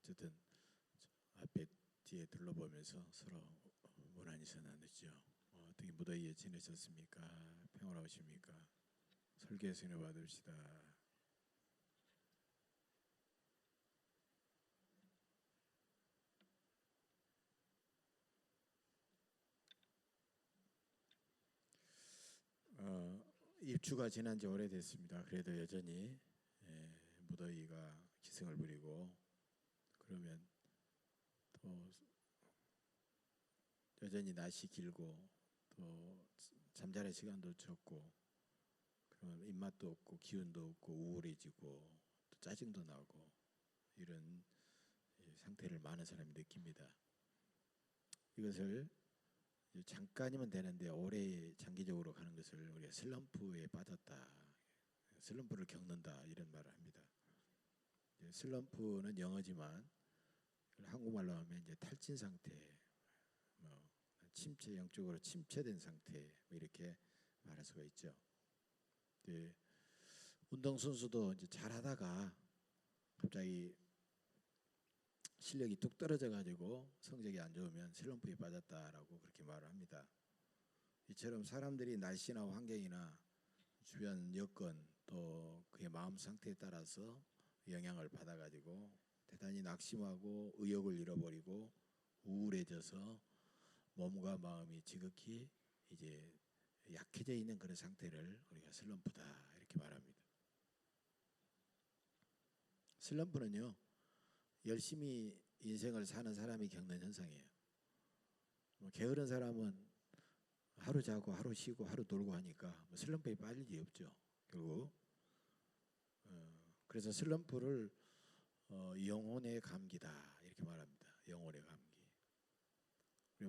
어쨌든 앞에 뒤에 둘러보면서 서로 문안이서 나누죠. 어떻게 무더위에 지내셨습니까? 평화로우십니까? 설교의 은혜 받읍시다. 입추가 지난 지 오래됐습니다. 그래도 여전히 무더위가 기승을 부리고 그러면 또 여전히 낮이 길고 또 잠자는 시간도 적고 그러면 입맛도 없고 기운도 없고 우울해지고 또 짜증도 나고 이런 상태를 많은 사람이 느낍니다. 이것을 잠깐이면 되는데 오래 장기적으로 가는 것을 우리가 슬럼프에 빠졌다, 슬럼프를 겪는다 이런 말을 합니다. 슬럼프는 영어지만 한국말로 하면 이제 탈진 상태, 침체, 영적으로 침체된 상태 이렇게 말할 수가 있죠. 운동선수도 이제 잘하다가 갑자기 실력이 뚝 떨어져 가지고 성적이 안 좋으면 슬럼프에 빠졌다라고 그렇게 말을 합니다. 이처럼 사람들이 날씨나 환경이나 주변 여건 또 그의 마음 상태에 따라서 영향을 받아 가지고 대단히 낙심하고 의욕을 잃어버리고 우울해져서 몸과 마음이 지극히 이제 약해져 있는 그런 상태를 우리가 슬럼프다 이렇게 말합니다. 슬럼프는요, 열심히 인생을 사는 사람이 겪는 현상이에요. 게으른 사람은 하루 자고 하루 쉬고 하루 놀고 하니까 슬럼프에 빠질 일이 없죠. 결국 그래서 슬럼프를 영혼의 감기다 이렇게 말합니다. 영혼의 감기.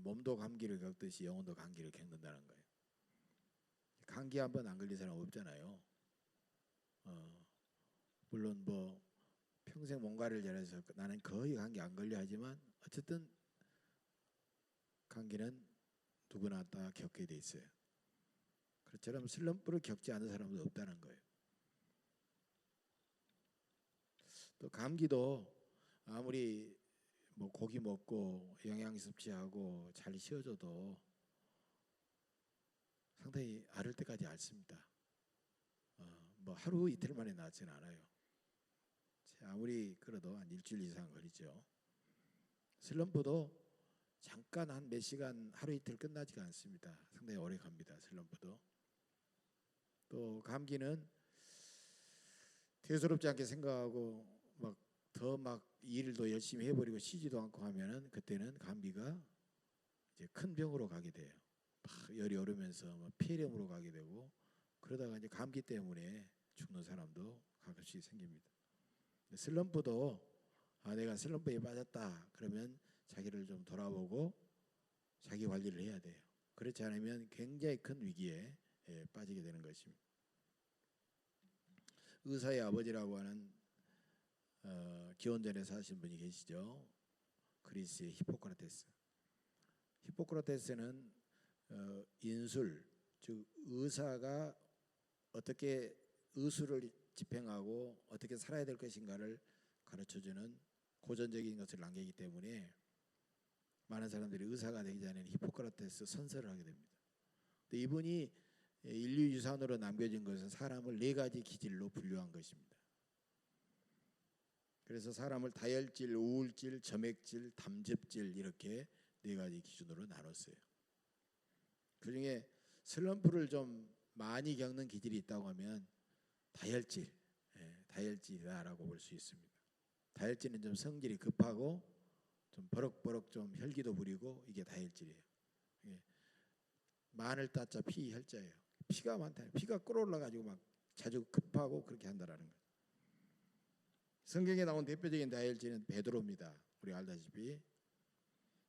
몸도 감기를 겪듯이 영혼도 감기를 겪는다는 거예요. 감기 한번 안 걸린 사람 없잖아요. 물론 뭐 평생 뭔가를 잘해서 나는 거의 감기 안 걸려 하지만 어쨌든 감기는 누구나 다 겪게 돼 있어요. 그렇처럼 슬럼프를 겪지 않은 사람도 없다는 거예요. 또 감기도 아무리 뭐 고기 먹고 영양 섭취하고 잘 쉬어줘도 상당히 앓을 때까지 앓습니다. 뭐 하루 이틀 만에 낫지는 않아요. 아무리 그래도 한 일주일 이상 걸리죠. 슬럼프도 잠깐 한 몇 시간 하루 이틀 끝나지가 않습니다. 상당히 오래 갑니다. 슬럼프도. 또 감기는 대수롭지 않게 생각하고 더 일도 열심히 해버리고 쉬지도 않고 하면은 그때는 감기가 이제 큰 병으로 가게 돼요. 열이 오르면서 폐렴으로 가게 되고 그러다가 이제 감기 때문에 죽는 사람도 가끔씩 생깁니다. 슬럼프도 내가 슬럼프에 빠졌다 그러면 자기를 좀 돌아보고 자기 관리를 해야 돼요. 그렇지 않으면 굉장히 큰 위기에 빠지게 되는 것입니다. 의사의 아버지라고 하는 기원전에 사신 분이 계시죠. 그리스의 히포크라테스. 히포크라테스는 인술, 즉 의사가 어떻게 의술을 집행하고 어떻게 살아야 될 것인가를 가르쳐주는 고전적인 것을 남기기 때문에 많은 사람들이 의사가 되기 전에는 히포크라테스 선서를 하게 됩니다. 근데 이분이 인류 유산으로 남겨진 것은 사람을 4가지 기질로 분류한 것입니다. 그래서 사람을 다혈질, 우울질, 점액질, 담즙질 이렇게 4가지 기준으로 나눴어요. 그중에 슬럼프를 좀 많이 겪는 기질이 있다고 하면 다혈질이다라고 볼 수 있습니다. 다혈질은 좀 성질이 급하고 좀 버럭버럭 좀 혈기도 부리고 이게 다혈질이에요. 마늘 따자 피 혈자예요. 피가 많다. 피가 끓어올라가지고 막 자주 급하고 그렇게 한다라는 거예요. 성경에 나온 대표적인 다혈질은 베드로입니다. 우리 알다시피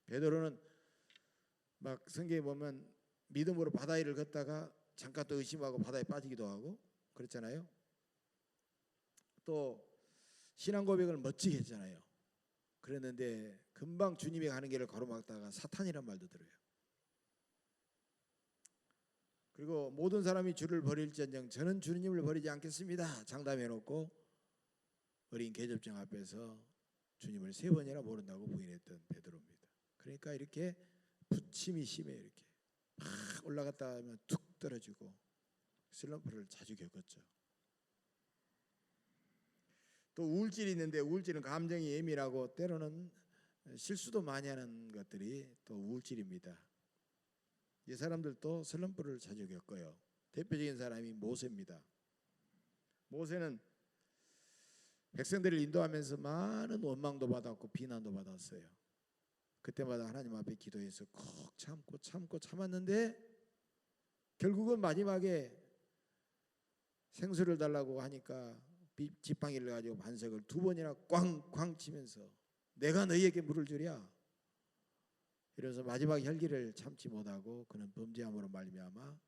베드로는 막 성경에 보면 믿음으로 바다 위를 걷다가 잠깐 또 의심하고 바다에 빠지기도 하고 그렇잖아요. 또 신앙 고백을 멋지게 했잖아요. 그랬는데 금방 주님이 가는 길을 가로막다가 사탄이란 말도 들어요. 그리고 모든 사람이 주를 버릴지언정 저는 주님을 버리지 않겠습니다 장담해놓고 어린 계집종 앞에서 주님을 3번이나 모른다고 부인했던 베드로입니다. 그러니까 이렇게 부침이 심해. 이렇게 막 올라갔다 하면 툭 떨어지고 슬럼프를 자주 겪었죠. 또 우울증이 있는데 우울증은 감정이 예민하고 때로는 실수도 많이 하는 것들이 또 우울증입니다. 이 사람들도 슬럼프를 자주 겪어요. 대표적인 사람이 모세입니다. 모세는 백성들을 인도하면서 많은 원망도 받았고 비난도 받았어요. 그때마다 하나님 앞에 기도해서 꼭 참고 참았는데 결국은 마지막에 생수를 달라고 하니까 지팡이를 가지고 반석을 2번이나 꽝꽝 치면서 내가 너희에게 물을 주랴 이래서 마지막 혈기를 참지 못하고 그는 범죄함으로 말미암아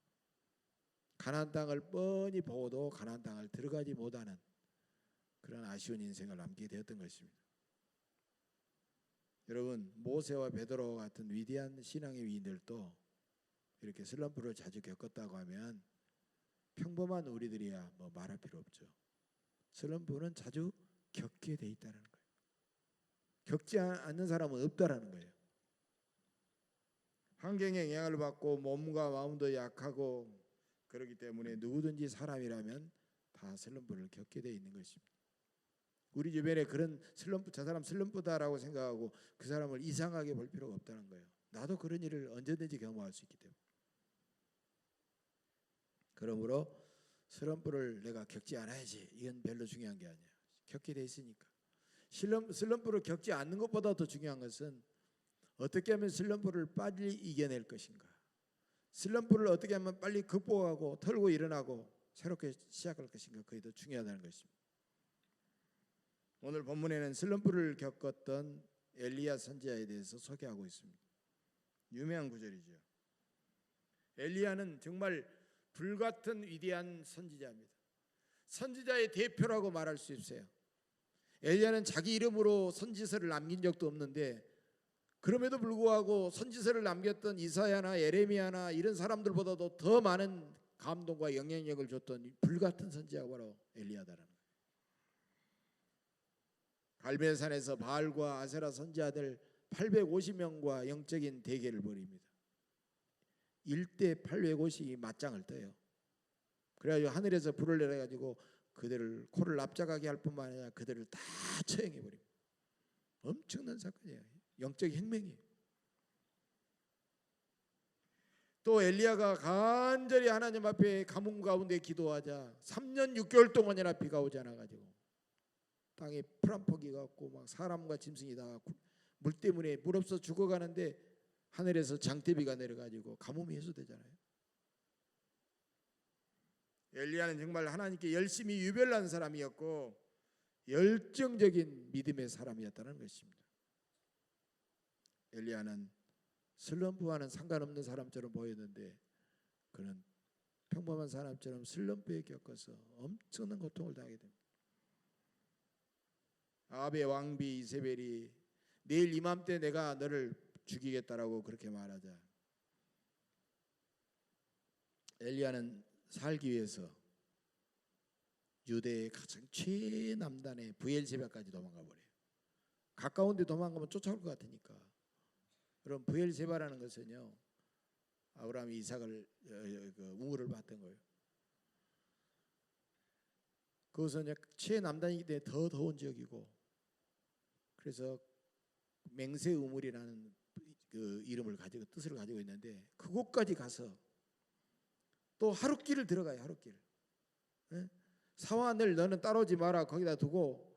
가나안 땅을 뻔히 보고도 가나안 땅을 들어가지 못하는 그런 아쉬운 인생을 남게 되었던 것입니다. 여러분, 모세와 베드로 같은 위대한 신앙의 위인들도 이렇게 슬럼프를 자주 겪었다고 하면 평범한 우리들이야 뭐 말할 필요 없죠. 슬럼프는 자주 겪게 돼 있다는 거예요. 겪지 않는 사람은 없다라는 거예요. 환경에 영향을 받고 몸과 마음도 약하고 그렇기 때문에 누구든지 사람이라면 다 슬럼프를 겪게 돼 있는 것입니다. 우리 주변에 그런 슬럼프, 저 사람 슬럼프다라고 생각하고 그 사람을 이상하게 볼 필요가 없다는 거예요. 나도 그런 일을 언제든지 경험할 수 있기 때문에. 그러므로 슬럼프를 내가 겪지 않아야지 이건 별로 중요한 게 아니에요. 겪게 돼 있으니까. 슬럼프를 겪지 않는 것보다 더 중요한 것은 어떻게 하면 슬럼프를 빨리 이겨낼 것인가. 슬럼프를 어떻게 하면 빨리 극복하고 털고 일어나고 새롭게 시작할 것인가. 그게 더 중요하다는 것입니다. 오늘 본문에는 슬럼프를 겪었던 엘리야 선지자에 대해서 소개하고 있습니다. 유명한 구절이죠. 엘리야는 정말 불같은 위대한 선지자입니다. 선지자의 대표라고 말할 수 있어요. 엘리야는 자기 이름으로 선지서를 남긴 적도 없는데 그럼에도 불구하고 선지서를 남겼던 이사야나 예레미야나 이런 사람들보다도 더 많은 감동과 영향력을 줬던 불같은 선지자가 바로 엘리야다라는 거예요. 갈멜산에서 바알과 아세라 선지자들 850명과 영적인 대결을 벌입니다. 1대 850이 맞짱을 떠요. 그래가지고 하늘에서 불을 내려가지고 그들을 코를 납작하게 할 뿐만 아니라 그들을 다 처형해버립니다. 엄청난 사건이에요. 영적 혁명이에요. 또 엘리야가 간절히 하나님 앞에 가뭄 가운데 기도하자 3년 6개월 동안이나 비가 오지 않아가지고 땅에 풀 한 포기 갖고 막 사람과 짐승이 다 물 때문에 물 없어 죽어가는데 하늘에서 장대비가 내려가지고 가뭄이 해소되잖아요. 엘리야는 정말 하나님께 열심히 유별난 사람이었고 열정적인 믿음의 사람이었다는 것입니다. 엘리야는 슬럼프와는 상관없는 사람처럼 보였는데 그는 평범한 사람처럼 슬럼프에 겪어서 엄청난 고통을 당하게 됩니다. 아합의 왕비 이세벨이 내일 이맘때 내가 너를 죽이겠다라고 그렇게 말하자 엘리야는 살기 위해서 유대의 가장 최남단의 브엘세바까지 도망가 버려요. 가까운 데 도망가면 쫓아올 것 같으니까. 그럼 브엘세바라는 것은요 아브라함이 이삭을 우물을 봤던 거예요. 그것은 최남단이기 때문에 더 더운 지역이고 그래서 맹세 우물이라는 그 이름을 가지고 뜻을 가지고 있는데 그곳까지 가서 또 하룻길을 들어가요. 하룻길. 예? 사환을 너는 따라오지 마라 거기다 두고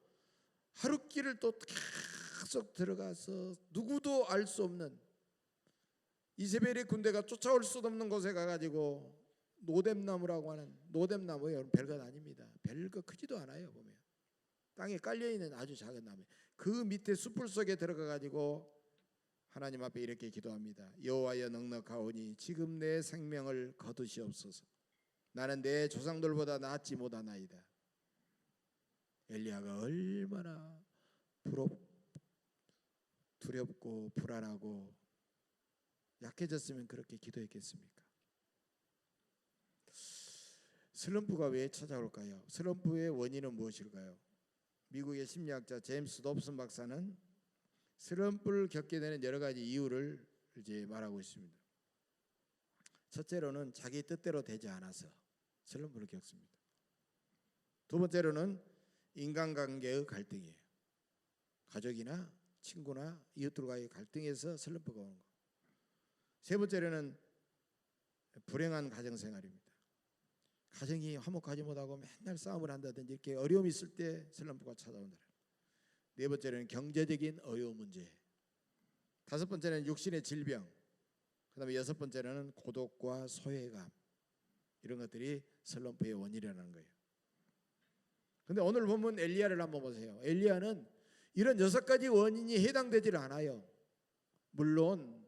하룻길을 또 계속 들어가서 누구도 알 수 없는 이세벨의 군대가 쫓아올 수 없는 곳에 가가지고 노뎀나무라고 하는 노뎀나무예요. 별것 아닙니다. 별거 크지도 않아요. 보면 땅에 깔려있는 아주 작은 나무 그 밑에 숯불 속에 들어가가지고 하나님 앞에 이렇게 기도합니다. 여호와여 넉넉하오니 지금 내 생명을 거두시옵소서. 나는 내 조상들보다 낫지 못하나이다. 엘리야가 얼마나 두렵고 불안하고 약해졌으면 그렇게 기도했겠습니까? 슬럼프가 왜 찾아올까요? 슬럼프의 원인은 무엇일까요? 미국의 심리학자 제임스 dobson 박사는 슬럼프를 겪게 되는 여러 가지 이유를 이제 말하고 있습니다. 첫째로는 자기 뜻대로 되지 않아서 슬럼프를 겪습니다. 두 번째로는 인간관계의 갈등이에요. 가족이나 친구나 이웃들과의 갈등에서 슬럼프가 오는 거. 세 번째로는 불행한 가정생활입니다. 가정이 화목하지 못하고 맨날 싸움을 한다든지 이렇게 어려움이 있을 때 슬럼프가 찾아온다. 네 번째는 경제적인 어려운 문제. 다섯 번째는 육신의 질병. 그다음에 여섯 번째는 고독과 소외감. 이런 것들이 슬럼프의 원인이라는 거예요. 근데 오늘 보면 엘리야를 한번 보세요. 엘리야는 이런 여섯 가지 원인이 해당되질 않아요. 물론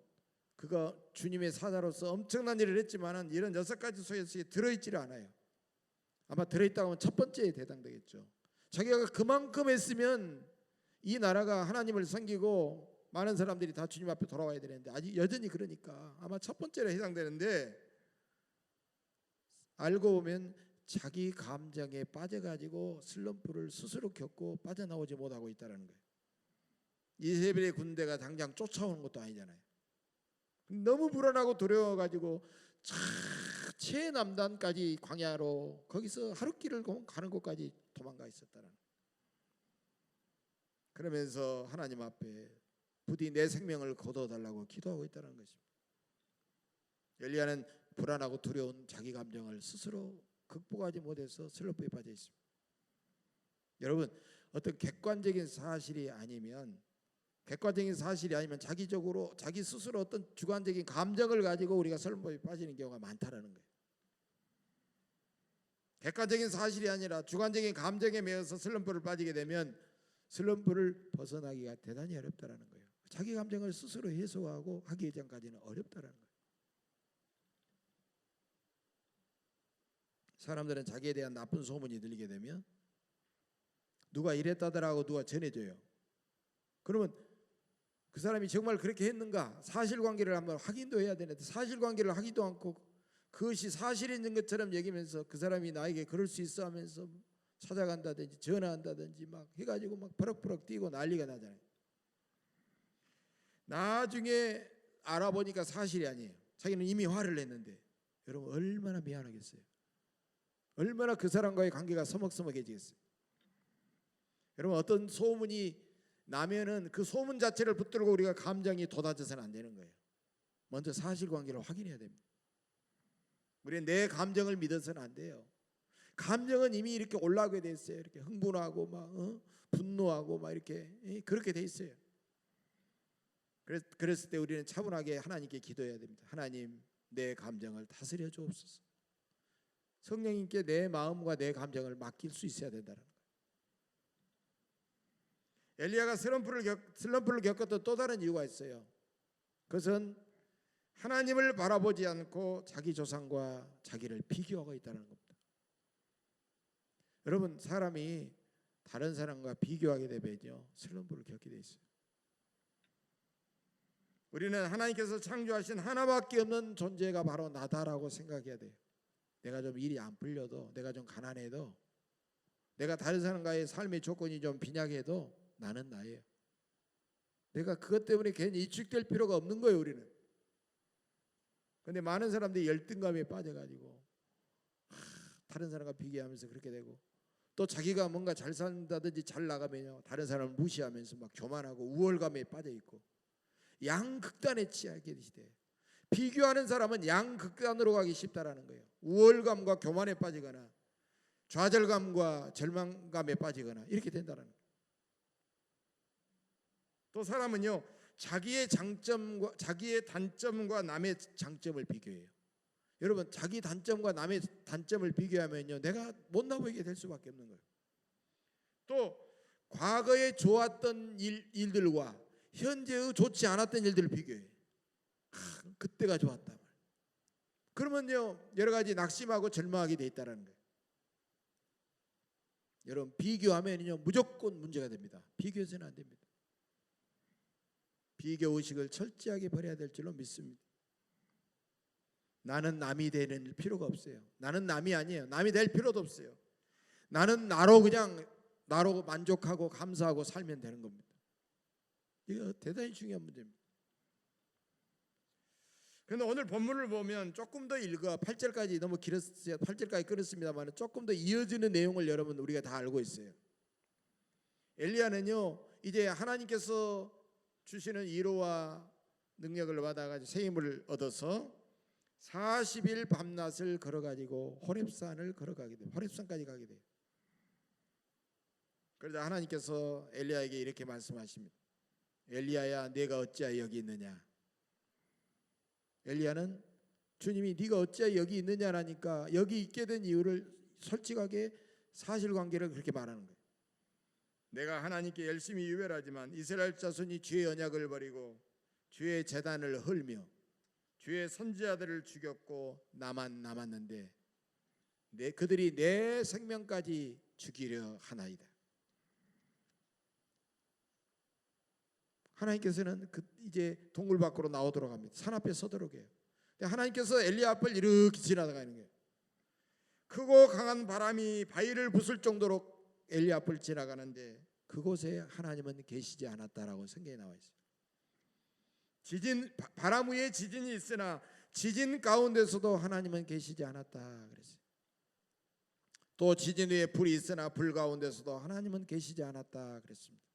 그가 주님의 사자로서 엄청난 일을 했지만은 이런 여섯 가지 속에 들어있지를 않아요. 아마 들어있다고 하면 첫 번째에 해당되겠죠. 자기가 그만큼 했으면 이 나라가 하나님을 섬기고 많은 사람들이 다 주님 앞에 돌아와야 되는데 아직 여전히 그러니까 아마 첫 번째로 해당되는데, 알고 보면 자기 감정에 빠져가지고 슬럼프를 스스로 겪고 빠져나오지 못하고 있다는 거예요. 이세벨의 군대가 당장 쫓아오는 것도 아니잖아요. 너무 불안하고 두려워가지고 최남단까지 광야로 거기서 하룻길을 가는 곳까지 도망가 있었다는 거예요. 그러면서 하나님 앞에 부디 내 생명을 거둬달라고 기도하고 있다는 것입니다. 엘리야는 불안하고 두려운 자기 감정을 스스로 극복하지 못해서 슬럼프에 빠져 있습니다. 여러분, 어떤 객관적인 사실이 아니면 자기적으로 자기 스스로 어떤 주관적인 감정을 가지고 우리가 슬럼프에 빠지는 경우가 많다라는 거예요. 객관적인 사실이 아니라 주관적인 감정에 매여서 슬럼프를 빠지게 되면 슬럼프를 벗어나기가 대단히 어렵다라는 거예요. 자기 감정을 스스로 해소하고 하기 전까지는 어렵다라는 거예요. 사람들은 자기에 대한 나쁜 소문이 들리게 되면 누가 이랬다더라고 누가 전해줘요. 그러면 그 사람이 정말 그렇게 했는가 사실관계를 한번 확인도 해야 되는데 사실관계를 하기도 않고 그것이 사실인 것처럼 여기면서 그 사람이 나에게 그럴 수 있어 하면서 찾아간다든지 전화한다든지 막 해가지고 막 버럭버럭 뛰고 난리가 나잖아요. 나중에 알아보니까 사실이 아니에요. 자기는 이미 화를 냈는데 여러분 얼마나 미안하겠어요. 얼마나 그 사람과의 관계가 서먹서먹해지겠어요. 여러분 어떤 소문이 나면은 그 소문 자체를 붙들고 우리가 감정이 돋아져서는 안 되는 거예요. 먼저 사실관계를 확인해야 됩니다. 우리는 내 감정을 믿어서는 안 돼요. 감정은 이미 이렇게 올라오게 돼 있어요. 이렇게 흥분하고 막 분노하고 막 이렇게 그렇게 돼 있어요. 그랬을 때 우리는 차분하게 하나님께 기도해야 됩니다. 하나님, 내 감정을 다스려 주옵소서. 성령님께 내 마음과 내 감정을 맡길 수 있어야 된다는 거예요. 엘리야가 슬럼프를 겪었던 또 다른 이유가 있어요. 그것은 하나님을 바라보지 않고 자기 조상과 자기를 비교하고 있다는 겁니다. 여러분, 사람이 다른 사람과 비교하게 되면요 슬럼프를 겪게 돼 있어요. 우리는 하나님께서 창조하신 하나밖에 없는 존재가 바로 나다라고 생각해야 돼요. 내가 좀 일이 안 풀려도, 내가 좀 가난해도, 내가 다른 사람과의 삶의 조건이 좀 빈약해도 나는 나예요. 내가 그것 때문에 괜히 위축될 필요가 없는 거예요. 우리는. 그런데 많은 사람들이 열등감에 빠져가지고 다른 사람과 비교하면서 그렇게 되고, 또 자기가 뭔가 잘 산다든지 잘 나가면요 다른 사람을 무시하면서 막 교만하고 우월감에 빠져 있고 양극단에 취하게 되시대. 비교하는 사람은 양극단으로 가기 쉽다라는 거예요. 우월감과 교만에 빠지거나 좌절감과 절망감에 빠지거나 이렇게 된다는 거예요. 또 사람은요 자기의 단점과 남의 장점을 비교해요. 여러분, 자기 단점과 남의 단점을 비교하면요 내가 못나 보이게 될 수밖에 없는 거예요. 또 과거에 좋았던 일들과 현재의 좋지 않았던 일들을 비교해요. 그때가 좋았다. 그러면요 여러 가지 낙심하고 절망하게 돼 있다는 거예요. 여러분, 비교하면요 무조건 문제가 됩니다. 비교해서는 안 됩니다. 비교 의식을 철저하게 버려야 될 줄로 믿습니다. 나는 남이 되는 필요가 없어요. 나는 남이 아니에요. 남이 될 필요도 없어요. 나는 나로 그냥 나로 만족하고 감사하고 살면 되는 겁니다. 이거 대단히 중요한 문제입니다. 그런데 오늘 본문을 보면 조금 더 읽어 8절까지 너무 길었어요. 8절까지 끊었습니다만 조금 더 이어지는 내용을 여러분 우리가 다 알고 있어요. 엘리야는요 이제 하나님께서 주시는 위로와 능력을 받아가지고 새 힘을 얻어서 40일 밤낮을 걸어가지고 호렙산을 걸어가게 돼요. 호렙산까지 가게 돼요. 그러자 하나님께서 엘리야에게 이렇게 말씀하십니다. 엘리야야 내가 어찌하여 여기 있느냐. 엘리야는 주님이 네가 어찌하여 여기 있느냐라니까 여기 있게 된 이유를 솔직하게 사실관계를 그렇게 말하는 거예요. 내가 하나님께 열심히 유별하지만 이스라엘 자손이 주의 언약을 버리고 주의 제단을 헐며 주의 선지자들을 죽였고 나만 남았는데 그들이 내 생명까지 죽이려 하나이다. 하나님께서는 이제 동굴 밖으로 나오도록 합니다. 산 앞에 서도록 해요. 하나님께서 엘리야 앞을 이렇게 지나가는 거예요. 크고 강한 바람이 바위를 부술 정도로 엘리야 앞을 지나가는데 그곳에 하나님은 계시지 않았다라고 성경에 나와 있어요. 바람 위에 지진이 있으나 지진 가운데서도 하나님은 계시지 않았다 그랬어요. 또 지진 위에 불이 있으나 불 가운데서도 하나님은 계시지 않았다 그랬습니다.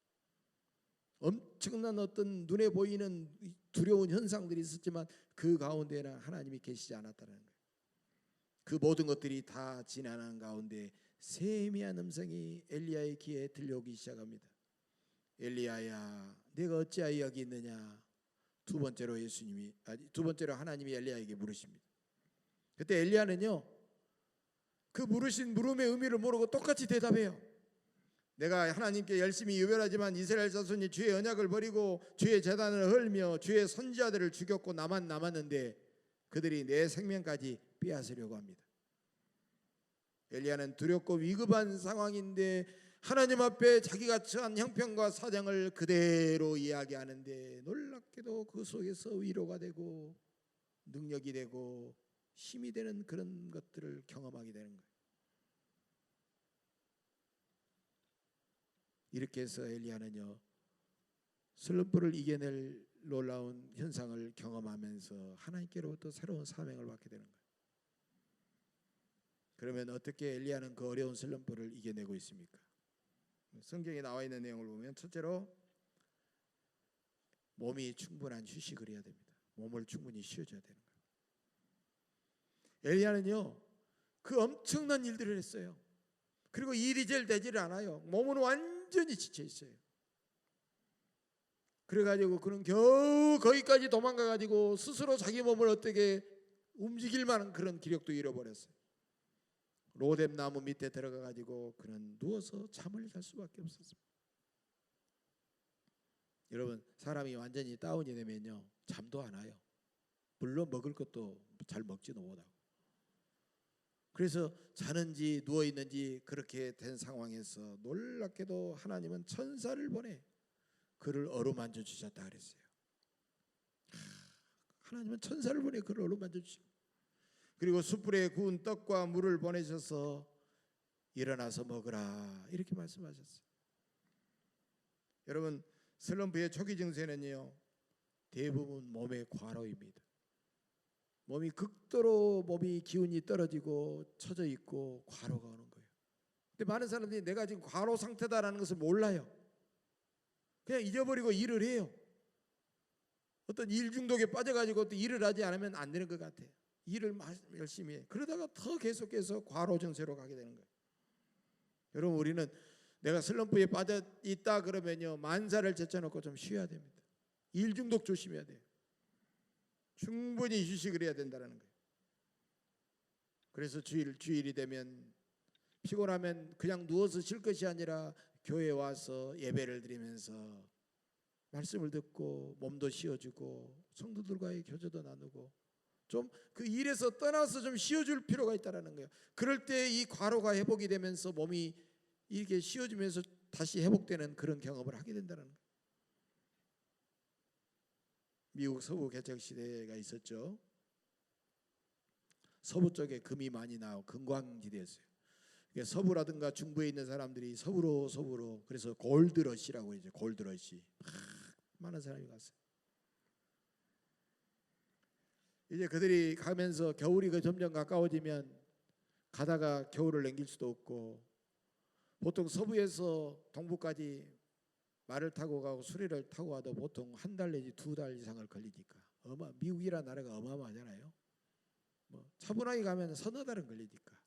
엄청난 어떤 눈에 보이는 두려운 현상들이 있었지만 그 가운데는 하나님이 계시지 않았다는 거예요. 그 모든 것들이 다 지나는 가운데 세미한 음성이 엘리야의 귀에 들려오기 시작합니다. 엘리야야 내가 어찌하여 여기 있느냐. 두 번째로 하나님이 엘리야에게 물으십니다. 그때 엘리야는요 그 물으신 물음의 의미를 모르고 똑같이 대답해요. 내가 하나님께 열심히 유별하지만 이스라엘 자손이 주의 언약을 버리고 주의 제단을 헐며 주의 선지자들을 죽였고 나만 남았는데 그들이 내 생명까지 빼앗으려고 합니다. 엘리야는 두렵고 위급한 상황인데 하나님 앞에 자기가 처한 형편과 사정을 그대로 이야기하는데 놀랍게도 그 속에서 위로가 되고 능력이 되고 힘이 되는 그런 것들을 경험하게 되는 거예요. 이렇게 해서 엘리야는요 슬럼프를 이겨낼 놀라운 현상을 경험하면서 하나님께로부터 새로운 사명을 받게 되는 거예요. 그러면 어떻게 엘리야는 그 어려운 슬럼프를 이겨내고 있습니까? 성경에 나와 있는 내용을 보면 첫째로 몸이 충분한 휴식을 해야 됩니다. 몸을 충분히 쉬어줘야 되는 거예요. 엘리야는요 그 엄청난 일들을 했어요. 그리고 일이 잘 되지를 않아요. 몸은 완전히 지쳐 있어요. 그래가지고 그는 겨우 거기까지 도망가가지고 스스로 자기 몸을 어떻게 움직일 만한 그런 기력도 잃어버렸어요. 로뎀 나무 밑에 들어가가지고 그는 누워서 잠을 잘 수밖에 없었습니다. 여러분 사람이 완전히 다운이 되면요 잠도 안 와요. 물론 먹을 것도 잘 먹지도 못하고. 그래서 자는지 누워있는지 그렇게 된 상황에서 놀랍게도 하나님은 천사를 보내 그를 어루만져 주셨다 그랬어요. 하나님은 천사를 보내 그를 어루만져 주셨고 그리고 숯불에 구운 떡과 물을 보내셔서 일어나서 먹으라 이렇게 말씀하셨어요. 여러분 슬럼프의 초기 증세는요 대부분 몸의 과로입니다. 몸이 극도로 기운이 떨어지고 처져 있고 과로가 오는 거예요. 근데 많은 사람들이 내가 지금 과로 상태다라는 것을 몰라요. 그냥 잊어버리고 일을 해요. 어떤 일 중독에 빠져가지고 또 일을 하지 않으면 안 되는 것 같아요. 일을 열심히 해. 그러다가 더 계속해서 과로 증세로 가게 되는 거예요. 여러분 우리는 내가 슬럼프에 빠져 있다 그러면요 만사를 제쳐놓고 좀 쉬어야 됩니다. 일 중독 조심해야 돼요. 충분히 휴식을 해야 된다는 거예요. 그래서 주일이 되면 피곤하면 그냥 누워서 쉴 것이 아니라 교회에 와서 예배를 드리면서 말씀을 듣고 몸도 쉬어주고 성도들과의 교제도 나누고 좀 그 일에서 떠나서 좀 쉬어줄 필요가 있다는 거예요. 그럴 때 이 과로가 회복이 되면서 몸이 이렇게 쉬어지면서 다시 회복되는 그런 경험을 하게 된다는 거예요. 미국 서부 개척 시대가 있었죠. 서부 쪽에 금이 많이 나오고 금광지대였어요. 서부라든가 중부에 있는 사람들이 서부로 그래서 골드러시라고 이제 골드러시 많은 사람이 갔어요. 이제 그들이 가면서 겨울이 점점 가까워지면 가다가 겨울을 넘길 수도 없고, 보통 서부에서 동부까지 말을 타고 가고 수레를 타고 가도 보통 한 달 내지 2달 이상을 걸리니까, 미국이라는 나라가 어마어마하잖아요. 차분하게 가면 서너 달은 걸리니까,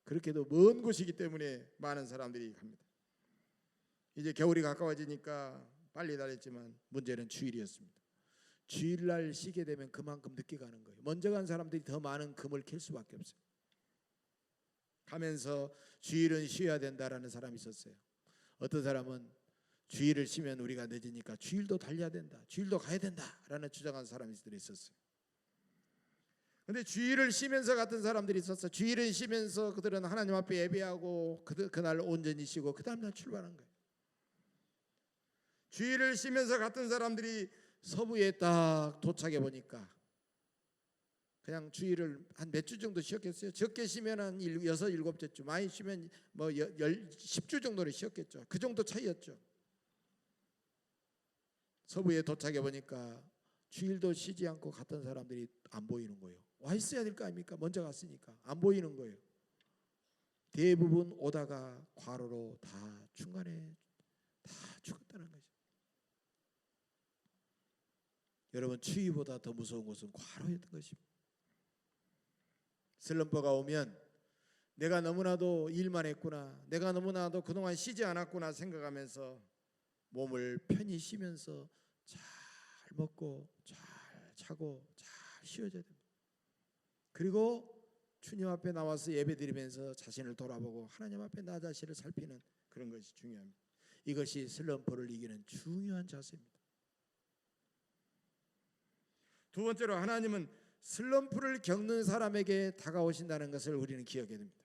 그렇게도 먼 곳이기 때문에 많은 사람들이 갑니다. 이제 겨울이 가까워지니까 빨리 다녔지만 문제는 주일이었습니다. 주일날 쉬게 되면 그만큼 늦게 가는 거예요. 먼저 간 사람들이 더 많은 금을 캘 수밖에 없어요. 가면서 주일은 쉬어야 된다라는 사람이 있었어요. 어떤 사람은 주일을 쉬면 우리가 늦으니까 주일도 달려야 된다, 주일도 가야 된다라는 주장하는 사람이 있었어요. 근데 주일을 쉬면서 갔던 사람들이 있었어요. 주일을 쉬면서 그들은 하나님 앞에 예배하고 그날 온전히 쉬고 그 다음날 출발한 거예요. 주일을 쉬면서 갔던 사람들이 서부에 딱 도착해 보니까 그냥 주일을 한 몇 주 정도 쉬었겠어요. 적게 쉬면 한 6, 7주, 많이 쉬면 10주 정도를 쉬었겠죠. 그 정도 차이였죠. 서부에 도착해 보니까 주일도 쉬지 않고 갔던 사람들이 안 보이는 거예요. 와 있어야 될 거 아닙니까? 먼저 갔으니까 안 보이는 거예요. 대부분 오다가 과로로 다 중간에 다 죽었다는 거죠. 여러분, 추위보다 더 무서운 것은 과로였던 것입니다. 슬럼프가 오면 내가 너무나도 일만 했구나, 내가 너무나도 그동안 쉬지 않았구나 생각하면서 몸을 편히 쉬면서 잘 먹고 잘 자고 잘 쉬어져야 됩니다. 그리고 주님 앞에 나와서 예배드리면서 자신을 돌아보고 하나님 앞에 나 자신을 살피는 그런 것이 중요합니다. 이것이 슬럼프를 이기는 중요한 자세입니다. 두 번째로, 하나님은 슬럼프를 겪는 사람에게 다가오신다는 것을 우리는 기억해야 됩니다.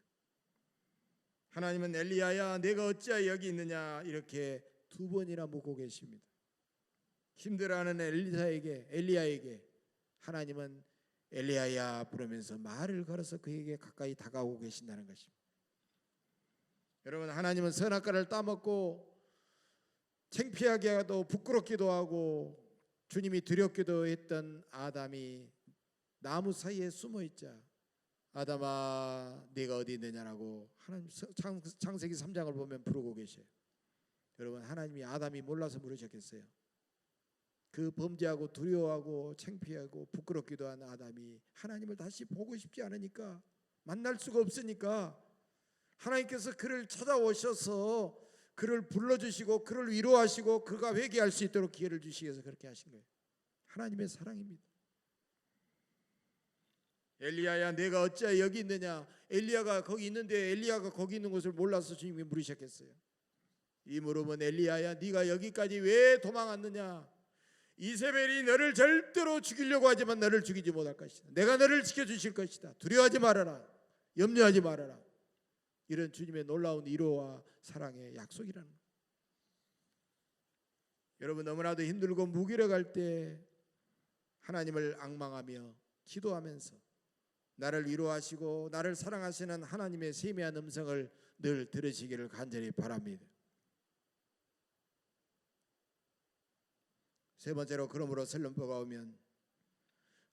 하나님은 엘리야야 내가 어찌하여 여기 있느냐 이렇게 2번이나 묻고 계십니다. 힘들어하는 엘리야에게 하나님은 엘리야야 부르면서 말을 걸어서 그에게 가까이 다가오고 계신다는 것입니다. 여러분, 하나님은 선악과를 따먹고 창피하게 하도 부끄럽기도 하고 주님이 두렵기도 했던 아담이 나무 사이에 숨어 있자 아담아 네가 어디 있느냐라고 하나님 창세기 3장을 보면 부르고 계셔요. 여러분, 하나님이 아담이 몰라서 물으셨겠어요? 그 범죄하고 두려워하고 창피하고 부끄럽기도 한 아담이 하나님을 다시 보고 싶지 않으니까, 만날 수가 없으니까 하나님께서 그를 찾아오셔서 그를 불러주시고 그를 위로하시고 그가 회개할 수 있도록 기회를 주시기 위해서 그렇게 하신 거예요. 하나님의 사랑입니다. 엘리야야 내가 어찌하여 여기 있느냐, 엘리야가 거기 있는데 엘리야가 거기 있는 것을 몰라서 주님이 물으셨겠어요? 이 물음은 엘리야야 네가 여기까지 왜 도망왔느냐, 이세벨이 너를 절대로 죽이려고 하지만 너를 죽이지 못할 것이다, 내가 너를 지켜주실 것이다, 두려워하지 말아라, 염려하지 말아라, 이런 주님의 놀라운 위로와 사랑의 약속이라는 거예요. 여러분, 너무나도 힘들고 무기력할 때 하나님을 앙망하며 기도하면서 나를 위로하시고 나를 사랑하시는 하나님의 세미한 음성을 늘 들으시기를 간절히 바랍니다. 세 번째로, 그러므로 슬럼프가 오면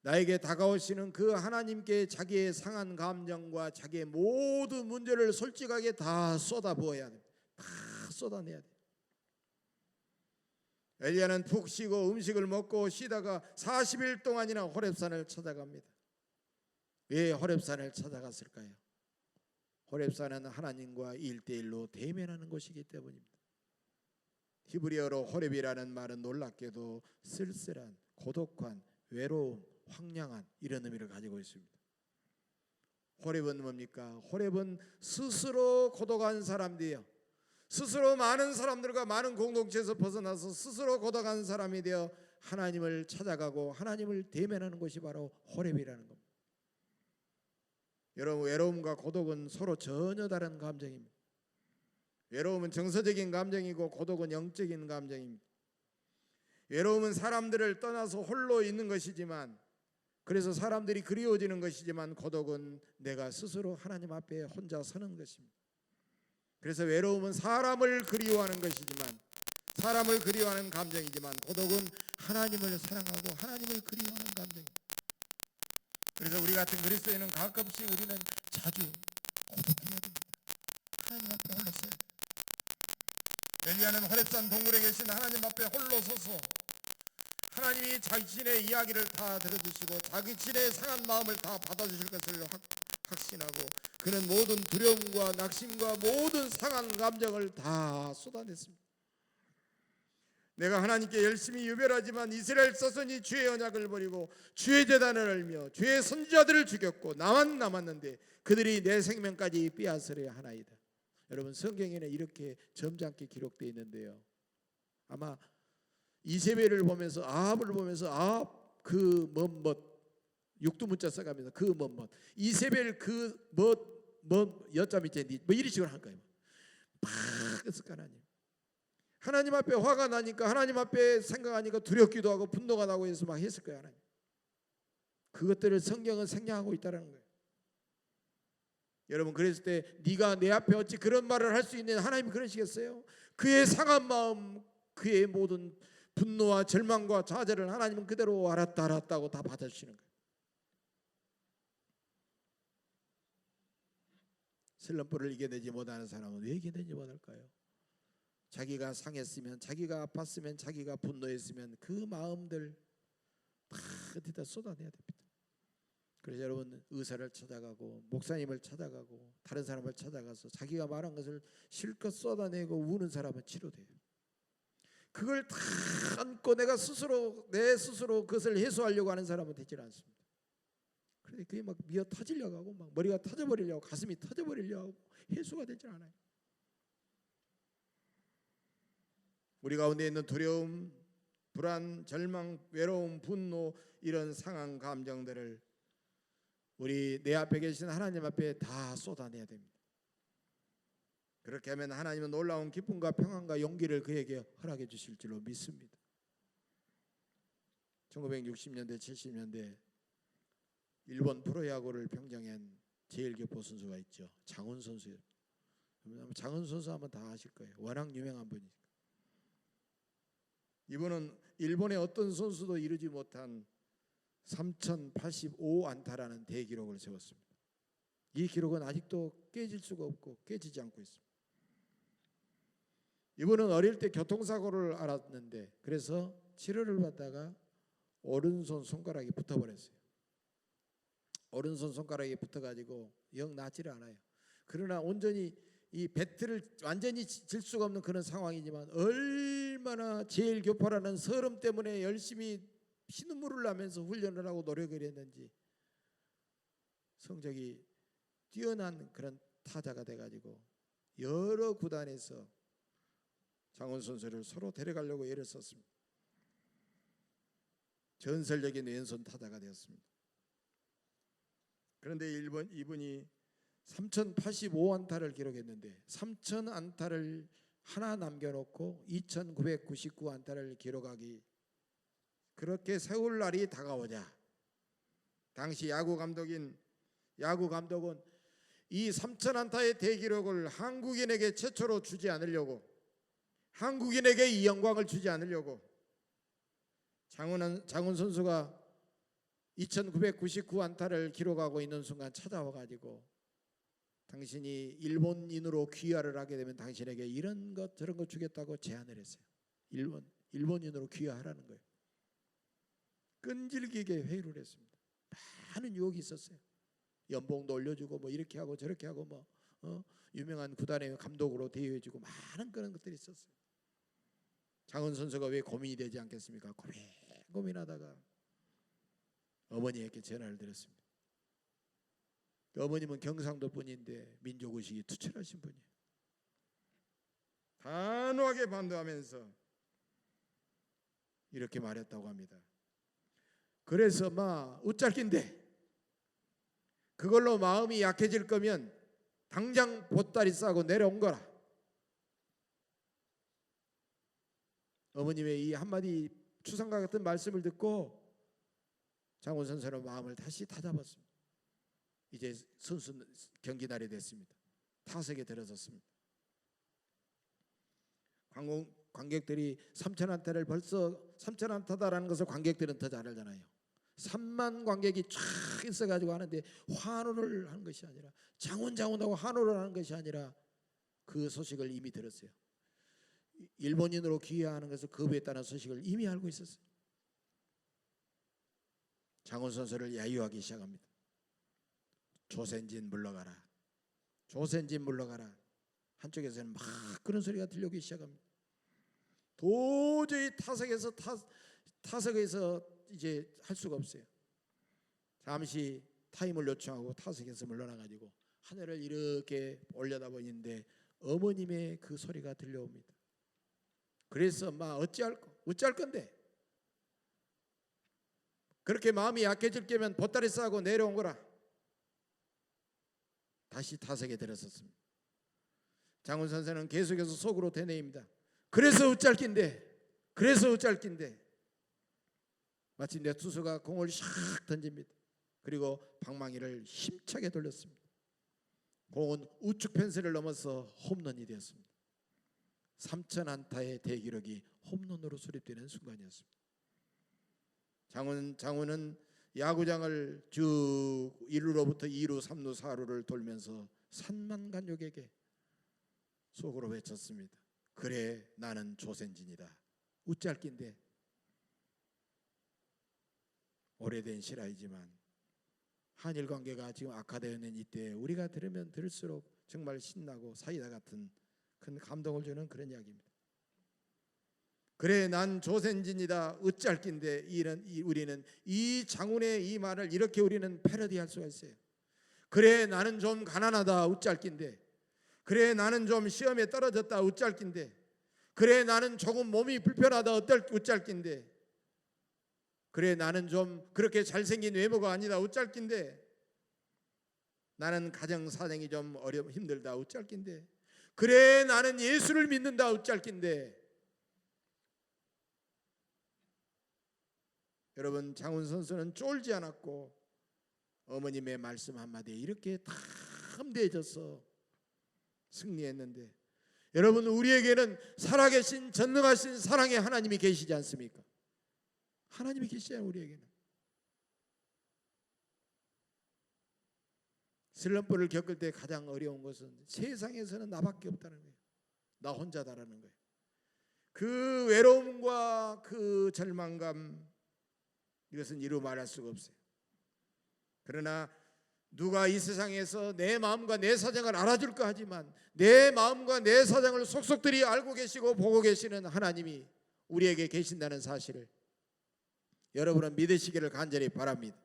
나에게 다가오시는 그 하나님께 자기의 상한 감정과 자기의 모든 문제를 솔직하게 다 쏟아부어야 됩니다. 다 쏟아내야 돼요. 엘리야는 푹 쉬고 음식을 먹고 쉬다가 40일 동안이나 호렙산을 찾아갑니다. 왜 호렙산을 찾아갔을까요? 호렙산은 하나님과 1대1로 대면하는 곳이기 때문입니다. 히브리어로 호렙이라는 말은 놀랍게도 쓸쓸한, 고독한, 외로움, 황량한 이런 의미를 가지고 있습니다. 호렙은 뭡니까? 호렙은 스스로 고독한 사람들이요, 스스로 많은 사람들과 많은 공동체에서 벗어나서 스스로 고독한 사람이 되어 하나님을 찾아가고 하나님을 대면하는 곳이 바로 호렙이라는 겁니다. 여러분, 외로움과 고독은 서로 전혀 다른 감정입니다. 외로움은 정서적인 감정이고 고독은 영적인 감정입니다. 외로움은 사람들을 떠나서 홀로 있는 것이지만, 그래서 사람들이 그리워지는 것이지만, 고독은 내가 스스로 하나님 앞에 혼자 서는 것입니다. 그래서 외로움은 사람을 그리워하는 것이지만, 사람을 그리워하는 감정이지만, 도덕은 하나님을 사랑하고 하나님을 그리워하는 감정입니다. 그래서 우리 같은 그리스도인은 가끔씩 우리는 자주 고독해야 됩니다. 하나님 앞에 홀로 서야 돼요. 엘리야는 호렙산 동굴에 계신 하나님 앞에 홀로 서서 하나님이 자신의 이야기를 다 들어주시고 자신의 상한 마음을 다 받아주실 것을 확신하고, 그는 모든 두려움과 낙심과 모든 상한 감정을 다 쏟아냈습니다. 내가 하나님께 열심히 유별하지만 이스라엘 자손이 주의 언약을 버리고 주의 제단을 알며 주의 선지자들을 죽였고 나만 남았는데 그들이 내 생명까지 빼앗으려 하나이다. 여러분, 성경에는 이렇게 점잖게 기록되어 있는데요, 아마 이세벨을 보면서, 아합을 보면서, 아합 그 멋멋, 육두문자 써가면서 그 멋멋, 이세벨 그 멋 여자미 젠디 뭐 이런 식으로 한 거예요. 막 했을 거 하나님. 하나님 앞에 화가 나니까, 하나님 앞에 생각하니까 두렵기도 하고 분노가 나고 해서 막 했을 거예요. 하나님, 그것들을 성경은 생략하고 있다는 거예요. 여러분, 그랬을 때 네가 내 앞에 어찌 그런 말을 할 수 있는, 하나님이 그러시겠어요? 그의 상한 마음, 그의 모든 분노와 절망과 좌절을 하나님은 그대로 알았다고 다 받아주시는 거예요. 슬럼프를 이겨내지 못하는 사람은 왜 이겨내지 못할까요? 자기가 상했으면, 자기가 아팠으면, 자기가 분노했으면 그 마음들 다 어디다 쏟아내야 됩니다. 그래서 여러분, 의사를 찾아가고 목사님을 찾아가고 다른 사람을 찾아가서 자기가 말한 것을 실컷 쏟아내고 우는 사람은 치료돼요. 그걸 다 안고 내 스스로 그것을 해소하려고 하는 사람은 되질 않습니다. 그런데 그게 막 미어 터지려고 하고 막 머리가 터져버리려고, 가슴이 터져버리려고 하고 해소가 되질 않아요. 우리 가운데 있는 두려움, 불안, 절망, 외로움, 분노, 이런 상한 감정들을 우리 내 앞에 계신 하나님 앞에 다 쏟아내야 됩니다. 그렇게 하면 하나님은 놀라운 기쁨과 평안과 용기를 그에게 허락해 주실 줄로 믿습니다. 1960년대 70년대 일본 프로야구를 평정한 제일교포 선수가 있죠. 장훈 선수예요. 장훈 선수 하면 다 아실 거예요. 워낙 유명한 분이니까. 이분은 일본의 어떤 선수도 이루지 못한 3085안타라는 대기록을 세웠습니다. 이 기록은 아직도 깨질 수가 없고 깨지지 않고 있습니다. 이분은 어릴 때 교통사고를 알았는데, 그래서 치료를 받다가 오른손 손가락이 붙어버렸어요. 오른손 손가락이 붙어가지고 영 낫지를 않아요. 그러나 온전히 이 배트를 완전히 질 수가 없는 그런 상황이지만, 얼마나 제일교포라는 서름 때문에 열심히 피눈물을 나면서 훈련을 하고 노력을 했는지 성적이 뛰어난 그런 타자가 돼가지고 여러 구단에서 장훈 선수를 서로 데려가려고 애를 썼습니다. 전설적인 왼손 타자가 되었습니다. 그런데 이분이 3085안타를 기록했는데 3000안타를 하나 남겨놓고 2999안타를 기록하기, 그렇게 세울 날이 다가오자 당시 야구 감독은 이 3000안타의 대기록을 한국인에게 최초로 주지 않으려고, 한국인에게 이 영광을 주지 않으려고 장훈 선수가 2999안타를 기록하고 있는 순간 찾아와 가지고, 당신이 일본인으로 귀화를 하게 되면 당신에게 이런 것 저런 것 주겠다고 제안을 했어요. 일본인으로 귀화하라는 거예요. 끈질기게 회유를 했습니다. 많은 유혹이 있었어요. 연봉도 올려주고 뭐 이렇게 하고 저렇게 하고 뭐 유명한 구단의 감독으로 대여해주고 많은 그런 것들이 있었어요. 장훈 선수가 왜 고민이 되지 않겠습니까? 고민하다가 어머니에게 전화를 드렸습니다. 어머님은 경상도 분인데 민족의식이 투철하신 분이에요. 단호하게 반대하면서 이렇게 말했다고 합니다. 그래서 막 웃잘긴데 그걸로 마음이 약해질 거면 당장 보따리 싸고 내려온 거라. 어머님의 이 한마디 추상과 같은 말씀을 듣고 장훈 선수는 마음을 다시 다잡았습니다. 이제 선수 경기 날이 됐습니다. 타석에 들어섰습니다. 관객들이 3,000안타를 벌써 3,000안타다라는 것을 관객들은 더 잘 알잖아요. 3만 관객이 쫙 있어가지고 하는데 환호를 하는 것이 아니라 장훈하고 환호를 하는 것이 아니라 그 소식을 이미 들었어요. 일본인으로 귀화하는 것을 거부했다는 소식을 이미 알고 있었어요. 장훈 선수를 야유하기 시작합니다. 조센진 물러가라. 조센진 물러가라. 한쪽에서는 막 그런 소리가 들려오기 시작합니다. 도저히 타석에서 이제 할 수가 없어요. 잠시 타임을 요청하고 타석에서 물러나가지고 하늘을 이렇게 올려다보는데 어머님의 그 소리가 들려옵니다. 그래서 막 어찌할 건데 그렇게 마음이 약해질 게면 보따리 싸고 내려온 거라. 다시 타석에 들어섰습니다. 장훈 선수는 계속해서 속으로 되뇌입니다. 그래서 어찌할 낀데 마침내 투수가 공을 샥 던집니다. 그리고 방망이를 힘차게 돌렸습니다. 공은 우측 펜스를 넘어서 홈런이 되었습니다. 3,000안타의 대기록이 홈런으로 수립되는 순간이었습니다. 장훈은 야구장을 쭉 1루로부터 2루, 3루, 4루를 돌면서 산만간족에게 속으로 외쳤습니다. 그래 나는 조센진이다. 어찌할 낀데. 오래된 실화이지만 한일 관계가 지금 악화되어 있는 이때 우리가 들으면 들을수록 정말 신나고 사이다 같은 큰 감동을 주는 그런 이야기입니다. 그래 난 조센진이다. 어찌할 낀데. 우리는 이 장훈의 이 말을 이렇게 우리는 패러디할 수가 있어요. 그래 나는 좀 가난하다. 어찌할 낀데. 그래 나는 좀 시험에 떨어졌다. 어찌할 낀데. 그래 나는 조금 몸이 불편하다. 어찌할 낀데. 그래 나는 좀 그렇게 잘생긴 외모가 아니다. 어찌할 낀데. 나는 가정 사정이 좀 힘들다. 어찌할 낀데. 그래 나는 예수를 믿는다. 어찌할 낀데. 여러분 장훈 선수는 쫄지 않았고 어머님의 말씀 한마디에 이렇게 담대해져서 승리했는데 여러분 우리에게는 살아계신 전능하신 사랑의 하나님이 계시지 않습니까? 하나님이 계시잖아요. 우리에게는 슬럼프를 겪을 때 가장 어려운 것은 세상에서는 나밖에 없다는 거예요. 나 혼자다라는 거예요. 그 외로움과 그 절망감 이것은 이루 말할 수가 없어요. 그러나 누가 이 세상에서 내 마음과 내 사정을 알아줄까 하지만 내 마음과 내 사정을 속속들이 알고 계시고 보고 계시는 하나님이 우리에게 계신다는 사실을 여러분은 믿으시기를 간절히 바랍니다.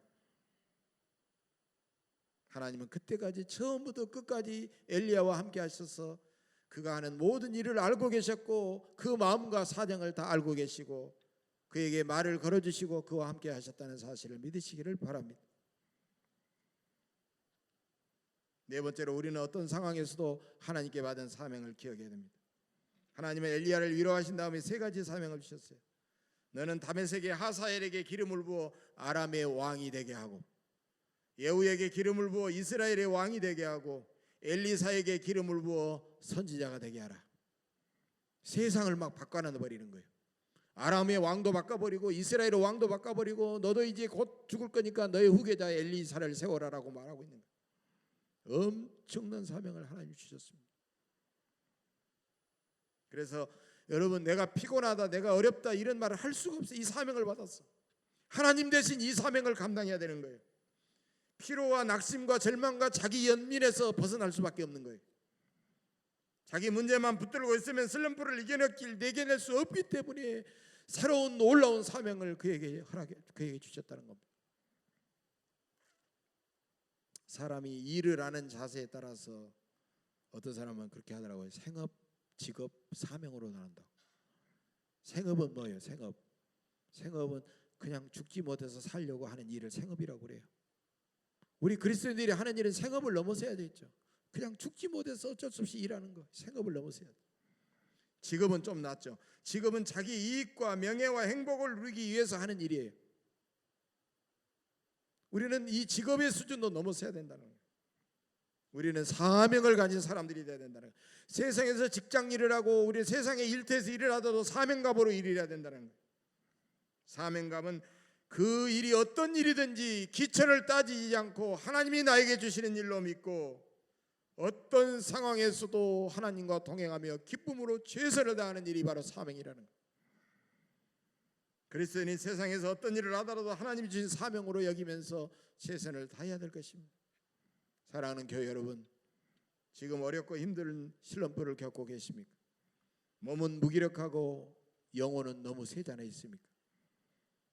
하나님은 그때까지 처음부터 끝까지 엘리야와 함께 하셔서 그가 하는 모든 일을 알고 계셨고 그 마음과 사정을 다 알고 계시고 그에게 말을 걸어주시고 그와 함께 하셨다는 사실을 믿으시기를 바랍니다. 네 번째로 우리는 어떤 상황에서도 하나님께 받은 사명을 기억해야 됩니다. 하나님은 엘리야를 위로하신 다음에 세 가지 사명을 주셨어요. 너는 다메섹의 하사엘에게 기름을 부어 아람의 왕이 되게 하고 예후에게 기름을 부어 이스라엘의 왕이 되게 하고 엘리사에게 기름을 부어 선지자가 되게 하라. 세상을 막 바꿔놔버리는 거예요. 아람의 왕도 바꿔버리고 이스라엘의 왕도 바꿔버리고 너도 이제 곧 죽을 거니까 너의 후계자 엘리사를 세워라라고 말하고 있는 거예요. 엄청난 사명을 하나님 주셨습니다. 그래서 여러분 내가 피곤하다 내가 어렵다 이런 말을 할 수가 없어요. 이 사명을 받았어. 하나님 대신 이 사명을 감당해야 되는 거예요. 피로와 낙심과 절망과 자기 연민에서 벗어날 수밖에 없는 거예요. 자기 문제만 붙들고 있으면 슬럼프를 이겨낼 수 없기 때문에 새로운 놀라운 사명을 그에게 주셨다는 겁니다. 사람이 일을 하는 자세에 따라서 어떤 사람은 그렇게 하더라고요. 생업, 직업, 사명으로 나눈다. 생업은 뭐예요? 생업은 그냥 죽지 못해서 살려고 하는 일을 생업이라고 그래요. 우리 그리스도인들이 하는 일은 생업을 넘어서야 되겠죠. 그냥 죽지 못해서 어쩔 수 없이 일하는 거 생업을 넘어서야 돼. 직업은 좀 낫죠. 직업은 자기 이익과 명예와 행복을 누리기 위해서 하는 일이에요. 우리는 이 직업의 수준도 넘어서야 된다는 거예요. 우리는 사명을 가진 사람들이 되어야 된다는 거예요. 세상에서 직장 일을 하고 우리 세상의 일터에서 일을 하더라도 사명감으로 일을 해야 된다는 거예요. 사명감은 그 일이 어떤 일이든지 기천을 따지지 않고 하나님이 나에게 주시는 일로 믿고 어떤 상황에서도 하나님과 동행하며 기쁨으로 최선을 다하는 일이 바로 사명이라는 거예요. 그리스도인이 세상에서 어떤 일을 하더라도 하나님이 주신 사명으로 여기면서 최선을 다해야 될 것입니다. 사랑하는 교회 여러분, 지금 어렵고 힘든 시련불을 겪고 계십니까? 몸은 무기력하고 영혼은 너무 세잔해 있습니까?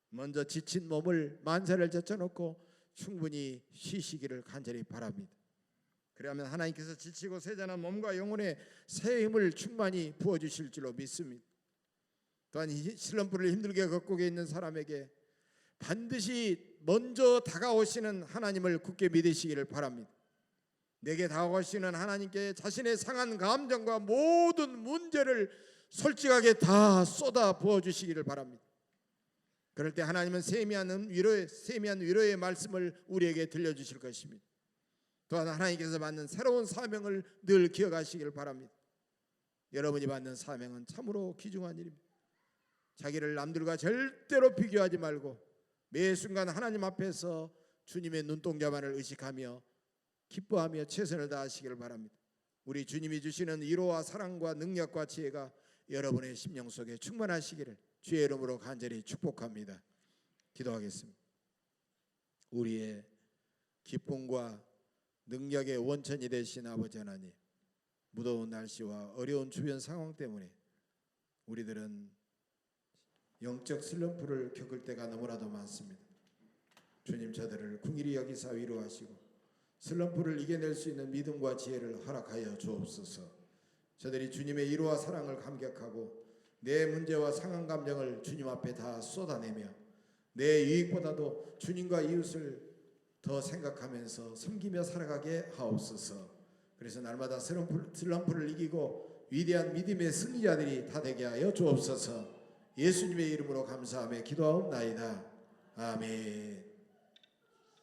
먼저 지친 몸을 만사를 제쳐놓고 충분히 쉬시기를 간절히 바랍니다. 그러면 하나님께서 지치고 세잔한 몸과 영혼에 새 힘을 충만히 부어주실 줄로 믿습니다. 또한 이 시련불을 힘들게 겪고 있는 사람에게 반드시 먼저 다가오시는 하나님을 굳게 믿으시기를 바랍니다. 내게 다가오시는 하나님께 자신의 상한 감정과 모든 문제를 솔직하게 다 쏟아 부어주시기를 바랍니다. 그럴 때 하나님은 세미한 위로의 말씀을 우리에게 들려주실 것입니다. 또한 하나님께서 받는 새로운 사명을 늘 기억하시기를 바랍니다. 여러분이 받는 사명은 참으로 귀중한 일입니다. 자기를 남들과 절대로 비교하지 말고 매 순간 하나님 앞에서 주님의 눈동자만을 의식하며 기뻐하며 최선을 다하시기를 바랍니다. 우리 주님이 주시는 위로와 사랑과 능력과 지혜가 여러분의 심령 속에 충만하시기를 주의 이름으로 간절히 축복합니다. 기도하겠습니다. 우리의 기쁨과 능력의 원천이 되신 아버지 하나님, 무더운 날씨와 어려운 주변 상황 때문에 우리들은 영적 슬럼프를 겪을 때가 너무나도 많습니다. 주님, 저들을 긍휼히 여기사 위로하시고 슬럼프를 이겨낼 수 있는 믿음과 지혜를 허락하여 주옵소서. 저들이 주님의 위로와 사랑을 감격하고 내 문제와 상한 감정을 주님 앞에 다 쏟아내며 내 유익보다도 주님과 이웃을 더 생각하면서 섬기며 살아가게 하옵소서. 그래서 날마다 슬럼프를 이기고 위대한 믿음의 승리자들이 다 되게 하여 주옵소서. 예수님의 이름으로 감사하며 기도하옵나이다. 아멘.